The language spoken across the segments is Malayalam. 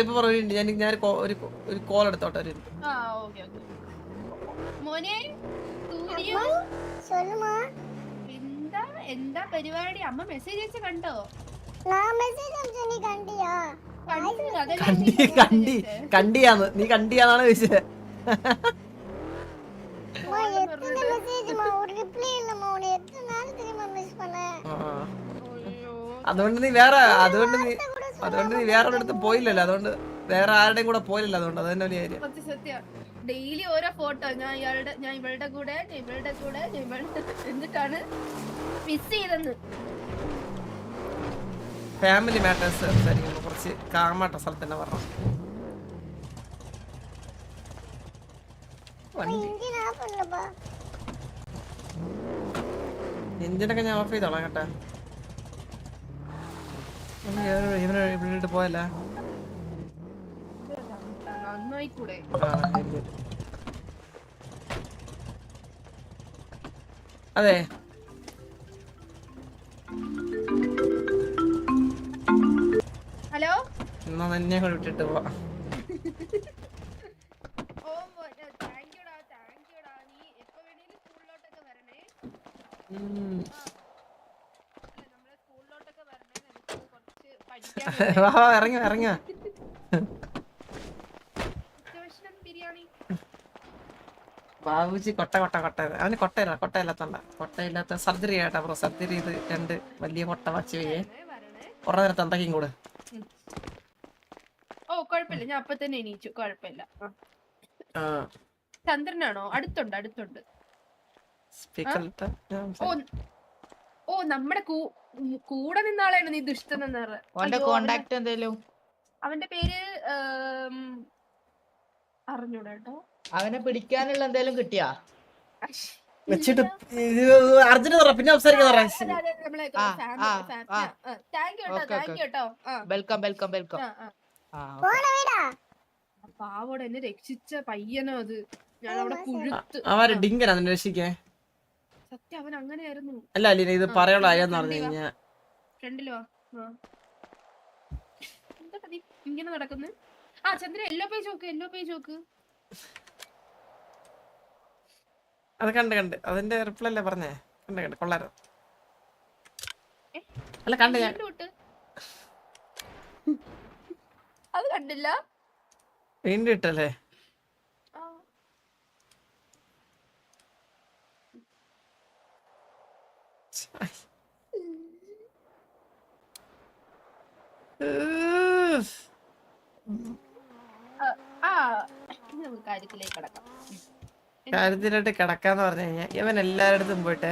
ഇപ്പൊ പറയും ഞാൻ ഒരു കോൾ എടുത്തോട്ടെ ഒരു മോനെ എന്താ പരിപാടി? അമ്മ മെസ്സേജ് അയച്ച കണ്ടോ? കണ്ടിയാന്ന് നീ കണ്ടിയാന്നാണ് ചോദിച്ചത്. അതുകൊണ്ട് നീ വേറെ അടുത്ത് പോയില്ലല്ലോ, അതുകൊണ്ട് വേറെ ആരുടെയും കൂടെ പോയില്ലല്ലോ, അതുകൊണ്ട് അത് തന്നെ വലിയ കാര്യം. സത്യം ഡെയിലി ഓരോ ഫോട്ടോ ഞാൻ ഇവളുടെ കൂടെ എന്നിട്ടാണ് മിസ് ചെയ്തെന്ന്. ഫാമിലി മാറ്റേഴ്സ് സംസാരിക്കുമ്പോൾ കുറച്ച് കാമാട്ട സ്ഥലത്ത് തന്നെ പറഞ്ഞു. എഞ്ചിനൊക്കെ ഞാൻ ഓഫ് ചെയ്തോളാം കേട്ടാ. ഇവനെ പോയല്ല. അതെ ഹലോ എന്നാ തന്നെ വിട്ടിട്ട് പോവാ. ഇറങ്ങ ബാബുജി അവന് കൊട്ടയില്ലാത്ത സർജറി ആയിട്ടാ ബ്രോ. സർജറി ചെയ്ത് 2 വലിയ കൊട്ട വച്ച് പോയേ കുറെ നേരത്തെ എന്തൊക്കെയും കൂടെ. ഓ കുഴപ്പമില്ല, ഞാൻ അപ്പൊ തന്നെ എണീച്ചു, കുഴപ്പമില്ല. ചന്ദ്രനാണോ? അടുത്തുണ്ട്. ഓ നമ്മുടെ കൂടെ നിന്നാളാണ് നീ ദുഷ്ടൻ എന്നാണ്. അവന്റെ പേര് അറിഞ്ഞൂടാ കേട്ടോ. അവനെ പിടിക്കാനുള്ള എന്തെങ്കിലും കിട്ടിയാ വെച്ചിട്ട് അർജുന പിന്നെ പാവോടെ എന്നെ രക്ഷിച്ച പയ്യനോ അത്. ഞാൻ അവിടെ പുഴുത്ത് ഡിങ്കനാ രക്ഷിക്കേ. സത്യം അവൻ അങ്ങനെയായിരുന്നു. അല്ല അലീന ഇത് പറയുള്ളൂ ആയെന്ന് പറഞ്ഞു കഴിഞ്ഞാ ഫ്രണ്ടിലോ എന്താ നീ ഇങ്ങനെ നടക്കുന്നു? ആ ചന്ദ്ര യെല്ലോ പേജ് നോക്ക്. അത് കണ്ട് അതിന്റെ റിപ്ലൈ അല്ലേ പറഞ്ഞേ. കണ്ട് കൊള്ളാരോ. അല്ല കണ്ട് ഞാൻ അത് കണ്ടില്ല. വീണ്ടും ഇട്ടല്ലേ. കാര്യത്തിലോട്ട് കിടക്കാന്ന് പറഞ്ഞു കഴിഞ്ഞാ ഇവൻ എല്ലാരടുത്തും പോയിട്ട്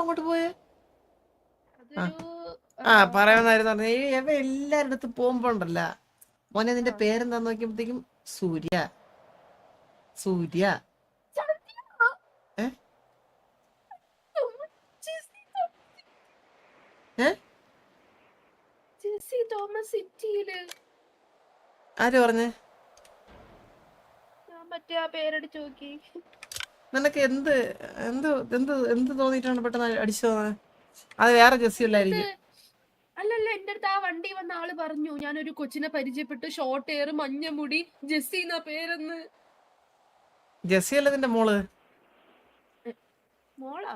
അങ്ങോട്ട് പോയേ പറയാന്നായിരുന്നു പറഞ്ഞ ഇവ എല്ലാരടുത്തും പോകുമ്പോണ്ടല്ല മോനെ നിന്റെ പേരെന്താന്ന് നോക്കിയപ്പോഴത്തേക്കും സൂര്യ. ആര് പറഞ്ഞേ? നിനക്ക് എന്ത് തോന്നിട്ടാണ് പെട്ടെന്ന് അടിച്ചു തോന്നുന്നത്? അത് വേറെ ജെസ്സി അല്ലായിരിക്കും. അല്ലല്ല, എന്റെ അടുത്ത് ആ വണ്ടി വന്ന ആള് പറഞ്ഞു ഞാനൊരു കൊച്ചിനെ പരിചയപ്പെട്ടു, ഷോർട്ട് ഹെയർ, മഞ്ഞ മുടി, ജെസ്സി എന്നാ പേരെന്ന്. ജെസ്സി അല്ല നിന്റെ മോള്? മോളാ?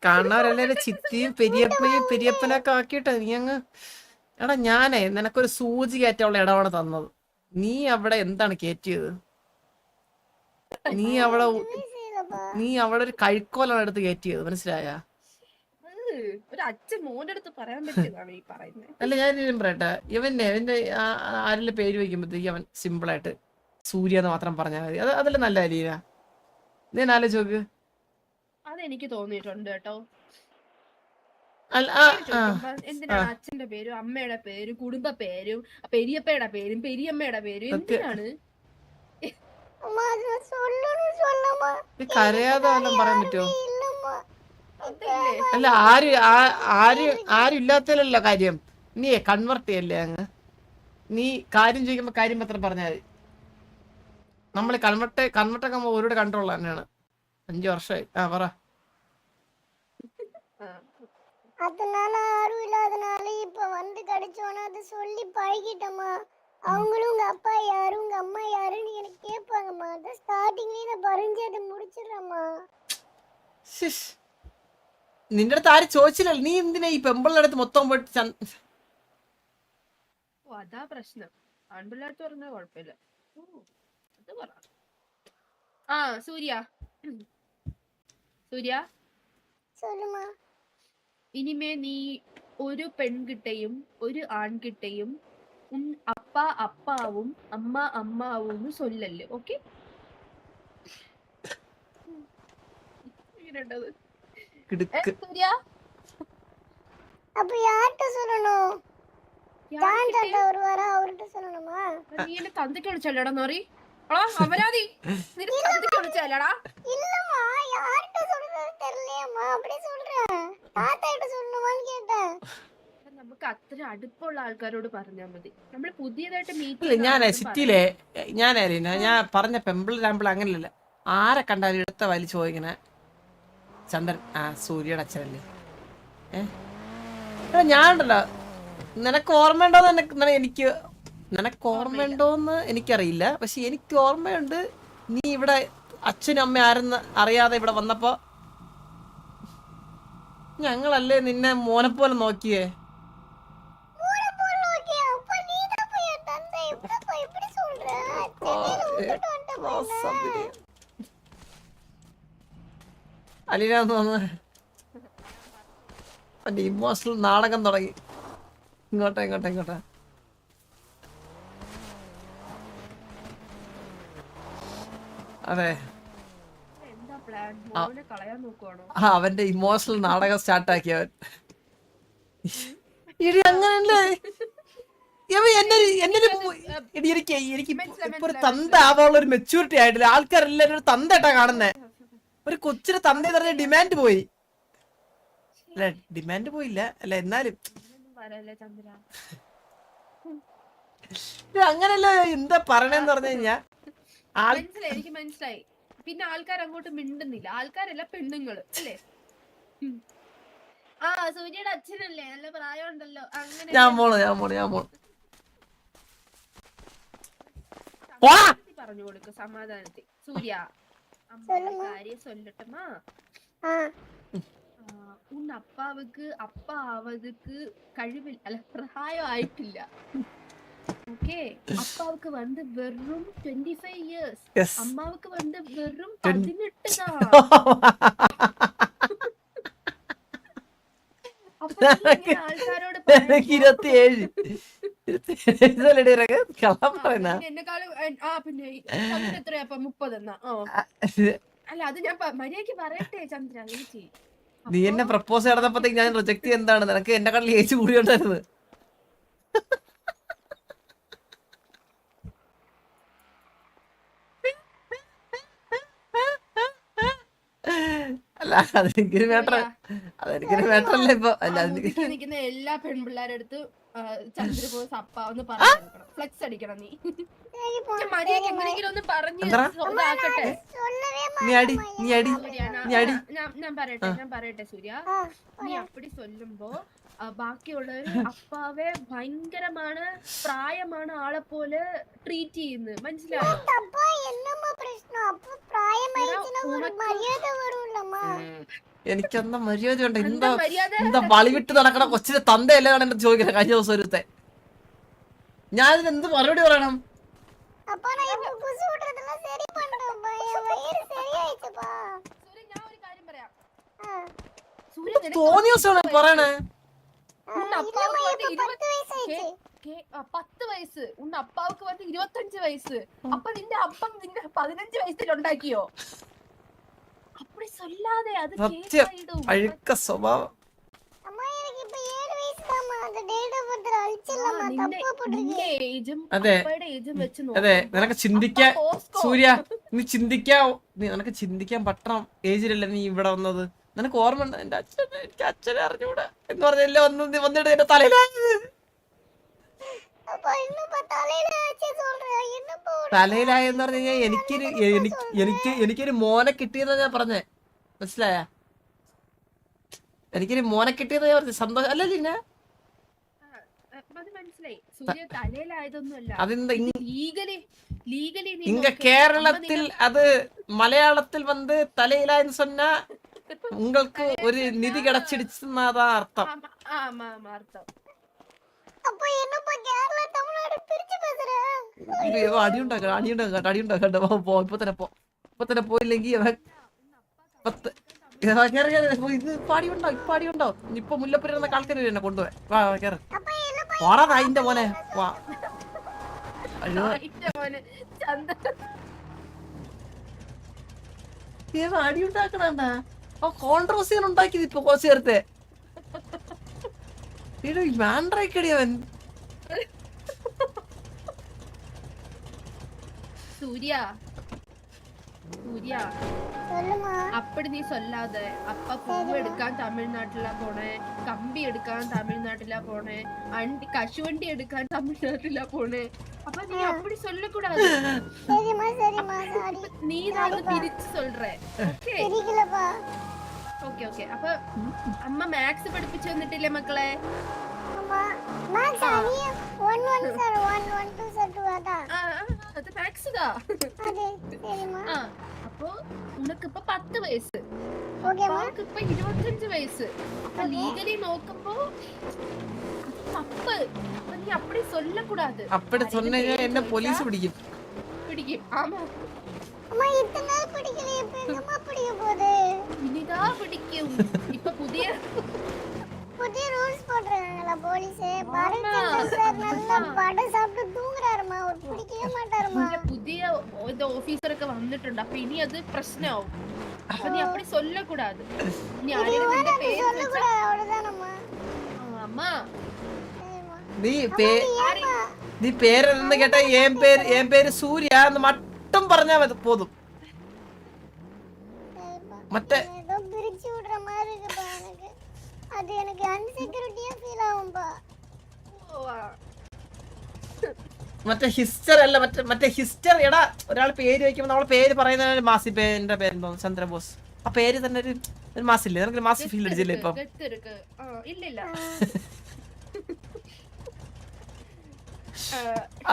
കാണാറല്ലേ ചിത്തിയും പെരിയപ്പനൊക്കെ ആക്കിട്ടെ നീ അങ്ങ്. എടാ ഞാനേ നിനക്കൊരു സൂചി കയറ്റാനുള്ള ഇടമാണ് തന്നത്. നീ അവിടെ എന്താണ് കയറ്റിയത്? നീ അവിടെ ഒരു കഴുക്കോലാണ് എടുത്ത് കയറ്റിയത്, മനസ്സിലായ? അല്ല ഞാൻ പറയട്ടെ, ഇവന്റെ ആരെല്ലാം പേര് വയ്ക്കുമ്പോഴത്തേക്ക് അവൻ സിമ്പിളായിട്ട് സൂര്യ എന്ന് മാത്രം പറഞ്ഞാൽ മതി. അതല്ല നല്ല അലീന. നീ ആലോചിച്ച് നോക്ക്. അതെനിക്ക് തോന്നിയിട്ടുണ്ട് കേട്ടോ. എന്തിനാണ് അച്ഛന്റെ പേരും അമ്മയുടെ പേരും കുടുംബ പേരും പെരിയപ്പയുടെ പേരും പെരിയമ്മയുടെ പേരും എന്തിനാണ്? കരയാതെ വല്ലതും പറയാൻ പറ്റുമോ? അല്ല ആരും ഇല്ലാത്തല്ലോ കാര്യം. നീ കൺവെർട്ട് ചെയ്യല്ലേ അങ്ങ്. നീ കാര്യം ചോദിക്കുമ്പോ കാര്യം മാത്രം പറഞ്ഞാൽ മതി. നമ്മള് കൺവെർട്ടൊക്കെ ഒരുപാട് കൺട്രോൾ തന്നെയാണ്, 5 വർഷമായി. ആ പറ. அதனால யாரும் இல்லாதனால இப்ப வந்து கிடைச்சோன்னா அதை சொல்லி பழகிட்டோமா. அவங்களும் உங்க அப்பா யாரு உங்க அம்மா யாருன்னு எனக்கு கேட்பாங்கம்மா. அதான் ஸ்டார்டிங்லயே நான் பறிஞ்சு அதை முடிச்சிடுறேம்மா. ശ്ശിഷ്. നിന്റെ അടുത്ത് ആരും ചോദിച്ചില്ലല്ലോ, നീ എന്തിനാ ഈ പെമ്പിളുടെ അടുത്ത് മൊത്തം പോയിട്ട് ഓ അതാ പ്രശ്നം. ആൺപിള്ളേർത്ത് പറഞ്ഞാൽ കുഴപ്പമില്ല. ഓ അത് പറ. ആ സൂര്യ സൂര്യ சொல்லுமா. ഇനിമേ നീ ഒരു പെൺകിട്ടയും ഒരു ആൺകിട്ടയും അപ്പ അപ്പാവും അമ്മ അമ്മാവും சொல்லല്. ഓക്കെ? സൂര്യ அப்ப யார்கிட்ட சொல்லணும்? ஜான் தாத்தா வருவாரா, அவர்கிட்ட சொல்லணுமா? നീ എന്നെ തന്തയ്ക്ക് വിളിച്ചല്ലേടാ നോറി? അവരാതി തന്തയ്ക്ക് വിളിച്ചല്ലേടാ? இல்லம்மா, யார்கிட்ட சொல்றது தெரியலையம்மா. அப்படியே சொல்றேன். தாத்தா கிட்ட சொல்லணுமான்னு கேட்டேன். നമുക്ക് അത്ര അടുപ്പമുള്ള ആൾക്കാരോട് പറഞ്ഞാൽ മതി. നമ്മൾ പുതിയതായിട്ട് ഇല്ല. മീറ്റ് ഞാൻ സിറ്റിയിലെ ഞാൻ പറഞ്ഞ പെമ്പിൾ അങ്ങനെയല്ല. ആരെ കണ്ടാലും എടുത്ത വലിച്ചു പോയിങ്ങനെ ചന്ദ്രൻ സൂര്യയുടെ അച്ഛനല്ലേ. ഞാനുണ്ടല്ലോ, നിനക്ക് ഓർമ്മയുണ്ടോന്ന് നിനക്ക് ഓർമ്മയുണ്ടോന്ന് എനിക്കറിയില്ല. പക്ഷെ എനിക്ക് ഓർമ്മയുണ്ട്, നീ ഇവിടെ അച്ഛനും അമ്മ ആരെന്ന് അറിയാതെ ഇവിടെ വന്നപ്പോ ഞങ്ങളല്ലേ നിന്നെ മോനെപ്പോലെ നോക്കിയേ. അലീനാന്ന് വന്ന് മറ്റേ ഇമോഷണൽ നാടകം തുടങ്ങി. ഇങ്ങോട്ടാ അതെ. എന്താ പ്ലാൻ? മോനെ കളയാൻ നോക്കുവാണോ? അവന്റെ ഇമോഷണൽ നാടകം സ്റ്റാർട്ടാക്കി അവൻ. ഇടി അങ്ങനല്ലേ എനിക്ക് ഇപ്പൊ ഒരു തന്ത ആവാനുള്ള ഒരു മെച്ചൂരിറ്റി ആയിട്ടില്ല. ആൾക്കാരെല്ലാരും ഒരു തന്തട്ടാ കാണുന്നേ. ഒരു കൊച്ചിന് തന്ത പറഞ്ഞ ഡിമാൻഡ് പോയി. അല്ല ഡിമാൻഡ് പോയില്ല, അല്ല എന്നാലും അങ്ങനല്ല. എന്താ പറയണെന്ന് പറഞ്ഞു കഴിഞ്ഞാ എനിക്ക് മനസ്സിലായി. പിന്നെ ആൾക്കാർ അങ്ങോട്ട് മിണ്ടുന്നില്ല. ആൾക്കാരല്ല പെണ്ണുങ്ങള് അല്ലേ? ആ സൂര്യയുടെ അച്ഛനല്ലേ, നല്ല പ്രായമുണ്ടല്ലോ. അങ്ങനെ ഞാൻ പോണു പറഞ്ഞു കൊടുക്ക് സമാധാനത്തിൽ. സൂര്യ അമ്മ കാര്യം சொல்லட்டுமா? ഉൻ അപ്പാവുക്ക് അപ്പ ആവതുക്ക് കഴിവില്ല, അല്ല പ്രായം ആയിട്ടില്ല. ഓക്കെ? അപ്പാവുക്ക് வந்து വെറും 25 years, അമ്മാവുക്ക് வந்து വെറും 18 தான். ആൾക്കാരോട് 27 എന്നെക്കാളും പിന്നെ എത്രയാ 30 എന്നാ? അല്ല അത് ഞാൻ മര്യാദക്ക് പറയട്ടെ ചന്ദ്ര. ചേച്ചി നീ എന്നെ പ്രപ്പോസ് നടന്നപ്പോഴത്തേക്ക് ഞാൻ റിജക്ട് എന്താണ്? നിനക്ക് എന്നെ കണ്ടിൽ ഏജ് കൂടിയുണ്ടായിരുന്നു. അല്ല അതെനിക്കൊരു മാറ്ററല്ലേ ഇപ്പൊ. അല്ല നിൽക്കുന്ന എല്ലാ പെൺപിള്ളേരുടെ അടുത്ത് ചന്ദ്രബോസ് അപ്പ ഒന്ന് പറഞ്ഞു ഫ്ലെക്സ് അടിക്കണം. നീ മര്യാദക്ക് എങ്ങനെയെങ്കിലും ഒന്ന് പറഞ്ഞു ആക്കട്ടെ. ഞാൻ പറയട്ടെ സൂര്യ. നീ അപ്പടി ചൊല്ലുമ്പോ ബാക്കിയുള്ളവര് അപ്പാവെ ഭയങ്കരമാണ്, പ്രായമാണ് ആളെ പോലെ ട്രീറ്റ് ചെയ്യുന്നത്. മനസ്സിലായോ? എനിക്കെന്താ മര്യാദ ഉണ്ട്? എന്താ വളിവിട്ട് നടക്കണ കൊച്ചിന്റെ തന്തയല്ലേ എന്നെ ചോദിക്കണേ കഴിഞ്ഞ ദിവസം ഒരുത്തെ. ഞാനിത് എന്ത് മറുപടി പറയണം? തോന്നിയ ദിവസമാണ് പറയണേ. 10 വയസ്സ് ഉണ്ണ അപ്പാവുക്ക് വന്ന് 25 വയസ്സ്. അപ്പൊ നിന്റെ അപ്പം നിന്റെ 15 വയസ്സിൽ ഉണ്ടാക്കിയോ? അപ്പടി சொல்லாதே. അത് അഴുക്ക സ്വഭാവം. അതെ അതെ. നിനക്ക് ചിന്തിക്കാൻ സൂര്യ, നിനക്ക് ചിന്തിക്കാൻ പറ്റണം ഏജിലല്ലേ നീ ഇവിടെ വന്നത്. നിനക്ക് ഓർമ്മ ഉണ്ട് എന്റെ അച്ഛനെ? എനിക്ക് അച്ഛനെ അറിഞ്ഞൂടാ എന്ന് പറഞ്ഞല്ലേ വന്നിട്ട് എന്റെ തലയിലാ. என்னப்பா இன்னும் தலையில ஆச்சு சொல்றேன் என்னப்பா തലയിലായെന്ന് പറഞ്ഞു കഴിഞ്ഞാൽ എനിക്കൊരു മോനെ കിട്ടിയെന്നാ ഞാൻ പറഞ്ഞേ, മനസ്സിലായ? എനിക്കൊരു മോനെ കിട്ടിയെന്ന് ഞാൻ പറഞ്ഞു. സന്തോഷം അല്ലേ ലിന? അത് മനസ്സിലായി. സൂര്യ തലയിലായതൊന്നുമല്ല. അതെന്താ ലീഗലി ഇങ്ങ കേരളത്തിൽ അത് മലയാളത്തിൽ വന്ന് തലയിലായെന്ന് சொன்னா உங்களுக்கு ഒരു നിധി കിടച്ചിടിച്ചെന്നാ അർത്ഥം. അർത്ഥം. அப்ப என்னப்பா கேரளா தமிழ்நாடு பிரிச்சு பேசுற? അടിയുണ്ടാക്കണ്ട. ഇപ്പൊ തന്നെ പോയില്ലെങ്കിൽ ഇത് പാടിയുണ്ടോ ഇപ്പൊ മുല്ലപ്പുര എന്ന ആൾക്കാർ എന്നെ കൊണ്ടുപോയി. വാ കേറ് அப்ப என்னப்பா പോടാ അതിന്റെ മോനെ. വാ അയ്യോ അടിയുണ്ടാക്കണ കോൺട്രവേഴ്സി ഉണ്ടാക്കിയത് ഇപ്പൊ കുറച്ച് നേരത്തെ. മാൻഡ്രൈക്കടി അവൻ. സൂര്യ சொல்லுமா அப்படி நீ சொல்லாத. அப்பா பூ எடுக்கான் தமிழ்நாட்டுல போனேன், கம்பி எடுக்கான் தமிழ்நாட்டுல போனேன், கசுவண்டி எடுக்கான் தமிழ்நாட்டுல போனேன். அப்ப நீ அப்படி சொல்லக்கூடாது. சரிம்மா சாரி நீ தான் பிரிச்சு சொல்ற. ஓகே தெரியலப்பா. ഓക്കെ അപ്പൊ അമ്മ മാത്സ് പഠിപ്പിച്ചു തന്നിട്ടില്ലേ മക്കളെ? அம்மா மேக்ஸ் அனி 1 1 சார் 1 1 2 சார் 2 அத അത് മാത്സ് ദാ. அது சரிம்மா. അപ്പൊ ഉനക്ക് ഇപ്പൊ 10 വയസ്സ്, ஓகேம்மா. ഉനക്ക് ഇപ്പൊ 25 വയസ്സ്. അപ്പൊ ലീഗലി നോക്കുമ്പോ തപ്പ്. അപ്പൊ നീ അപ്പടി சொல்லக்கூடாது. அப்படி சொன்னீங்க என்ன போலீஸ் பிடிக்கும். ஆமா அம்மா இத்தனை நாள் பிடிக்கலையே, இப்ப என்னம்மா பிடிக்க போகுது? இனிதான் பிடிக்கும். இப்ப புதிய ரூல்ஸ் போட்டுருக்காங்களா போலீஸ்? பாரதிய சார் நல்லா படம் சாப்பிட்டு தூங்குறாருமா, ஒரு பிடிக்கவே மாட்டாருமா. പുതിയ ഓഫീസറൊക്കെ വന്നിട്ടുണ്ട്. അപ്പൊ ഇനി അത് പ്രശ്നമാവും. അപ്പൊ നീ അപ്പടി சொல்லக்கூடாது. നീ ആരെങ്കിലും നിന്റെ പേര് சொல்லக்கூடாது அவ்வளவுதானம்மா. അമ്മ சரிம்மா. നീ പേരെന്ന് കേട്ടാ ഏൻ പേര് സൂര്യ എന്ന് மட்டும் പറഞ്ഞാ മതി പോതും. മറ്റേ ஏதோ பிரிச்சு விடுற மாதிரி இருக்குப்பா எனக்கு. அது எனக்கு அன்செக்யூரிட்டியா ஃபீல் ஆகும்பா. മറ്റേ ഹിസ്റ്ററി അല്ല, മറ്റേ ഹിസ്റ്ററി. എടാ ഒരാൾ പേര് വെക്കുമ്പോ നമ്മളെ പേര് പറയുന്ന മാസി പേരിന്റെ പേരെന്തോ ചന്ദ്രബോസ്. ആ പേര് തന്നെ ഒരു മാസില്ലേ, നിനക്ക് മാസി ഫീൽ അടിച്ചില്ലേ ഇപ്പൊ? ഇല്ലില്ല.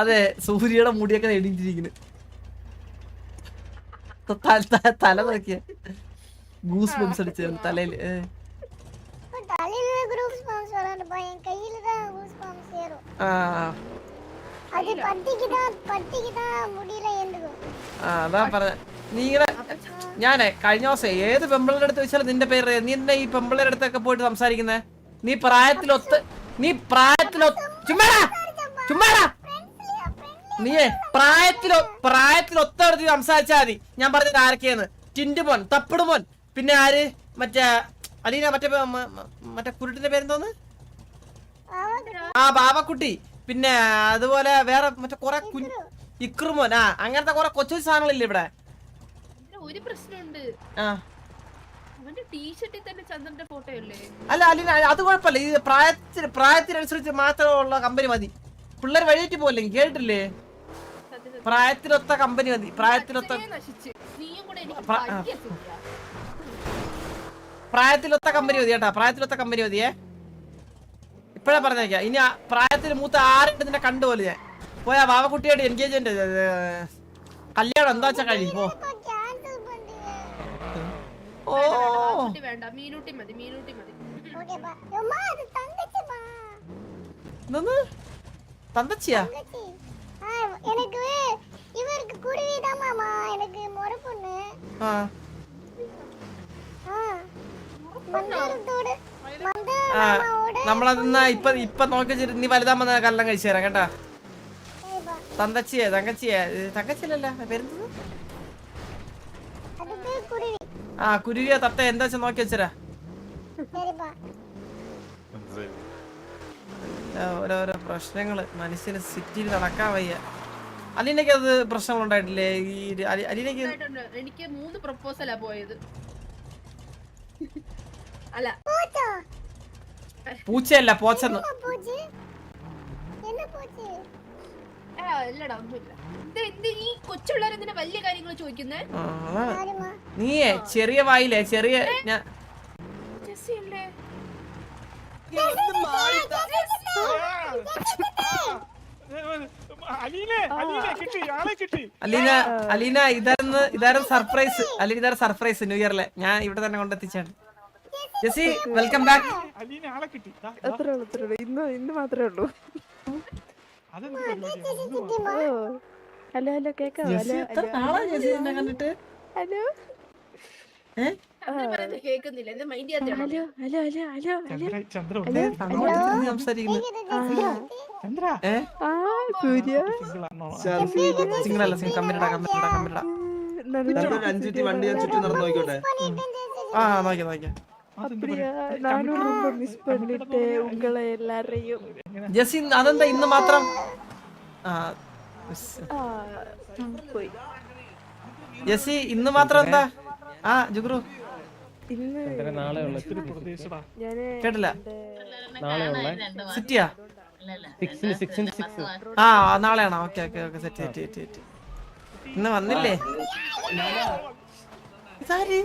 അതെ, സൂര്യയുടെ മുടിയൊക്കെ എണീറ്റിരിക്കുന്നു. തല നോക്കിയ ഗൂസ് ബംസ് അടിച്ച തലയില്. தலையில குரூப்ஸ் பாம்ஸ் வராதுப்பா, என் கையில தான் குரூப்ஸ் பாம்ஸ் ஏறும். அது பட்டிக்கு தான் முடியல ஏந்துக்கும். അതാ പറഞ്ഞ. നീ ഇങ്ങനെ ഞാനേ കഴിഞ്ഞ ദിവസം ഏത് പെമ്പിളുടെ അടുത്ത് വെച്ചാലും നിന്റെ പേര് നീ എന്താ ഈ പെമ്പിളുടെ അടുത്തൊക്കെ പോയിട്ട് സംസാരിക്കുന്നേ? നീ പ്രായത്തിലൊത്ത് ചുമ്മാടാ നീയേ പ്രായത്തിലൊത്തടുത്ത് സംസാരിച്ചാ മതി. ഞാൻ പറഞ്ഞത് ആരൊക്കെയാന്ന്? ടിൻഡുമോൻ, തപ്പിടുമോൻ, പിന്നെ ആര് മറ്റേ അലീന, മറ്റേ കുരുട്ടിന്റെ പേരെന്തോന്ന്? ആ ബാബക്കുട്ടി, പിന്നെ അതുപോലെ വേറെ മറ്റേ കൊറേ ഇക്രുമോൻ. അങ്ങനത്തെ കൊറേ കൊച്ചു സാധനങ്ങളില്ലേ ഇവിടെ? ഒരു പ്രശ്നമുണ്ട്. അവന്റെ ടീഷർട്ടിൽ തന്നെ ചന്ദ്രന്റെ ഫോട്ടോ അല്ലേ? അല്ല അലീന, അത് കുഴപ്പമില്ല. ഈ പ്രായത്തിനനുസരിച്ച് മാത്രമുള്ള കമ്പനി മതി. പിള്ളേർ വഴിയേറ്റ് പോലെ കേട്ടില്ലേ? പ്രായത്തിലൊത്ത കമ്പനി മതി. പ്രായത്തിലൊത്ത കമ്പനി മതി കേട്ടാ. പ്രായത്തിലൊത്ത കമ്പനി മതിയേ. ഇപ്പഴേ പറഞ്ഞേക്കാം. ഇനി പ്രായത്തിൽ മൂത്ത ആരുടെ നിന്നെ കണ്ടുപോലെ ഞാൻ പോയാ വാവക്കുട്ടിയായിട്ട് എൻഗേജ്മെന്റ് കല്യാണം എന്താ വെച്ചാ കഴിയും. ഓ വേണ്ട, മീനൂട്ടി മതി. തന്തച്ചിയാ? எனக்கு இவருக்கு குருவிதான் மாமா, எனக்கு முறை பொண்ணு. നമ്മളതെന്നാ ഇപ്പൊ നോക്കി നീ വലുതാകുമ്പോ കല്യാണം കഴിച്ചു തരാം കേട്ടാ. തങ്കച്ചിയല്ല പേരെന്തത്? കുരുവിയോ തത്ത എന്താ വെച്ചാ നോക്കി വെച്ചരാ. ഓരോരോ പ്രശ്നങ്ങള് മനുഷ്യന് സിറ്റിയിൽ നടക്കാൻ വയ്യ. അലീനക്ക് അത് പ്രശ്നങ്ങൾ ഉണ്ടായിട്ടില്ലേ? അലീനക്ക് എനിക്ക് 3 പ്രപ്പോസലാ പോയത്. അല്ല പൂച്ചയല്ല, പോച്ചെന്ന്. போச்சு ഇല്ലടാ ഒന്നുമില്ല. ഇത് നീ കൊച്ചുള്ളവരെന്തിനാ വലിയ കാര്യങ്ങൾ ചോദിക്കുന്നേ? யாருமா നീയേ ചെറിയ വായിലേ ചെറിയ ഞാൻ ജെസ്സി അല്ലേ? അലീന അലീന ഇതായിരുന്നു സർപ്രൈസ്. അലീന ഇതായിരുന്നു സർപ്രൈസ് ന്യൂ ഇയറിലെ. ഞാൻ ഇവിടെ തന്നെ കൊണ്ടെത്തിച്ചാണ്. Jessy welcome back. ഇന്ന് മാത്രമേ ഉള്ളൂ. ഹലോ ഹലോ കേക്കാവോ? കണ്ടിട്ട് ഹലോ ചന്ദ്രൻ പറയുന്നത് കേൾക്കുന്നില്ല. എന്താ മൈൻഡ് ചെയ്യാത്ത? ഹലോ ഹലോ ഹലോ ഹലോ സംസാരിക്കുന്നു. സൂര്യ സിംഗിളല്ല കമ്പനിടാ കമ്പനിടാ. ആ നോക്കിയാ நானும் ரொம்ப மிஸ் பண்ணிட்டேன் உங்களை எல்லாரையும். ജെസ്സി അതെന്താ ഇന്ന് മാത്രം? പോയി ജെസ്സി ഇന്ന് മാത്രം എന്താ? ജുഗ്രു ഇന്ന് ഞാന് കേട്ടില്ല. എന്റെ സിറ്റിയാ? നാളെയാണോ? Okay okay okay set. ഇന്ന് വന്നില്ലേ? ഇതാര്?